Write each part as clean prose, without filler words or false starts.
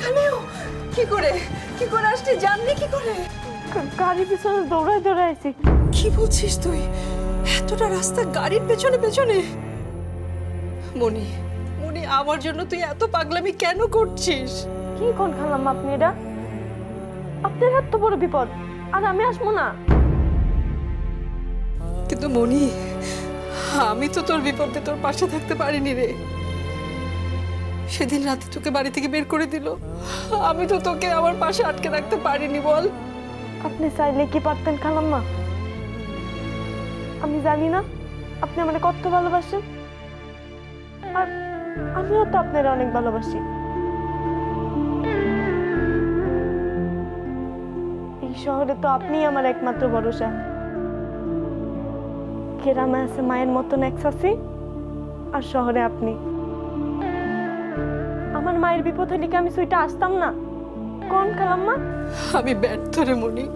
এখানেও কি করে আসতে জানলি কি করে? গাড়ির পিছনে দৌড়াই দৌড়াইছি। কি বলছিস তুই? এতটা রাস্তা গাড়ির পেছনে পেছনে? মনি মনি, আমার জন্য তুই এত পাগলামি কেন করছিস? কি কোন খালাম আপনি? এটা আপনার এত বড় বিপদ আর আমি আসবো না? কিন্তু মনি, আমি তো তোর বিপদে তোর পাশে থাকতে পারিনি রে। সেদিন রাতে তোকে বাড়ি থেকে বের করে দিল, আমি তো তোকে আমার পাশে আটকে রাখতে পারিনি বল। আপনি চাইলে কি পারতেন খালাম্মা? আমি জানি না আপনি আমাকে কত ভালোবাসেন, আর আমিও তো আপনার অনেক ভালোবাসি। এই শহরে তো আপনিই আমার একমাত্র ভরসা। গ্রামে আছে মায়ের মতন এক চাচি, আর শহরে আপনি। আমার মায়ের বিপদ হলে কি আমি সুইটা আসতাম না? কোন খালাম্মা? আমি ব্যর্থ রে মনি,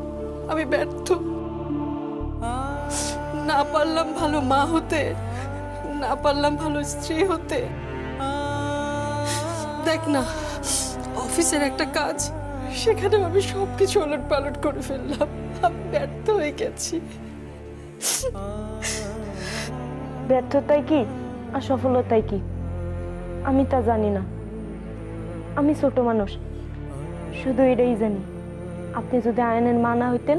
আমি ব্যর্থ। না পারলাম ভালো মা হতে, না পারলাম ভালো স্ত্রী হতে। দেখ না, অফিসের একটা কাজ, সেখানে আমি সবকিছু ওলট পালট করে ফেললাম। আমি ব্যর্থ হয়ে গেছি। ব্যর্থতাই কি আর সফলতাই কি আমি তা জানি না। আমি ছোট মানুষ, শুধু এটাই জানি আপনি যদি আয়নের মা না হইতেন,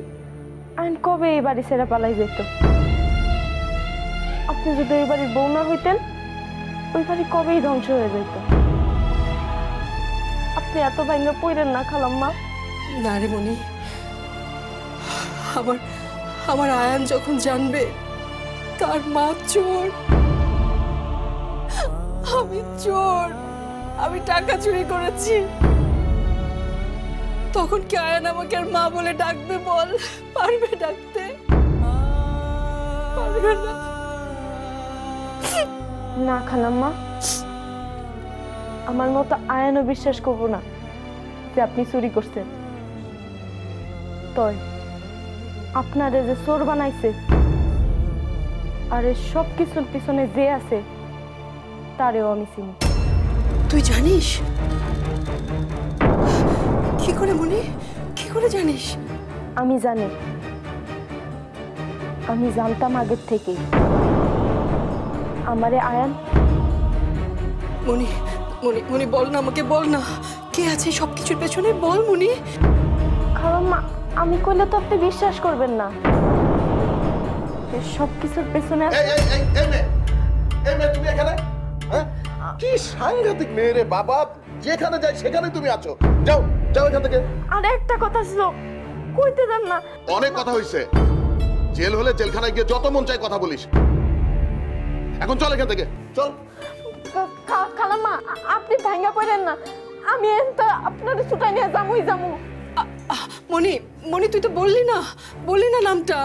আইন কবে এই বাড়ি ছেড়ে পালাই যেত। আপনি যদি এই বাড়ির বউ না হইতেন, ওই বাড়ি কবেই ধ্বংস হয়ে যেত। আপনি এত ভাঙ্গা পড়েন না খালাম্মা। না রে মনি, আমার আমার আয়ান যখন জানবে তার মা চোর, আমি চোর, আমি টাকা চুরি করেছি, তখন কি আয়ান আমাকে আর মা বলে ডাকবে বল? পারবে ডাকতে? পারবে না। না খালাম্মা, আমার মতো আয়নও বিশ্বাস করবো না যে আপনি চুরি করছেন। তয় আপনারে যে চোর বানাইছে আর এর সব কিছুর পিছনে যে আছে তারেও আমি চিনি। তুই জানিস? কি করে মনি, কি করে জানিস? আমি জানি, আমি জানতাম আগের থেকেই। আমারে আয়ান। মনি মনি মনি, বল না আমাকে, বল না, কে আছে সবকিছুর পেছনে? বল মনি। খালাম্মা, আমি কইলে তো আপনি বিশ্বাস করবেন না। সব কিছুর পেছনে তুমি এখানে? কি সাংঘাতিক মেয়ে রে বাবা! যেখানে যাই সেখানে তুমি আছো। যাও যাও এখান থেকে। আর একটা কথা ছিল, কইতে দেন না। অনেক কথা হইছে। জেল হলে জেলখানায় গিয়ে যত মন চাই কথা বলিস। এখন চল এখান থেকে, চল। খালাম্মা, আপনি ভাঙ্গা পড়েন না। আমি আপনার ছুটাই নিয়ে যামুই যামু। মনি মনি, তুই তো বললি না নামটা।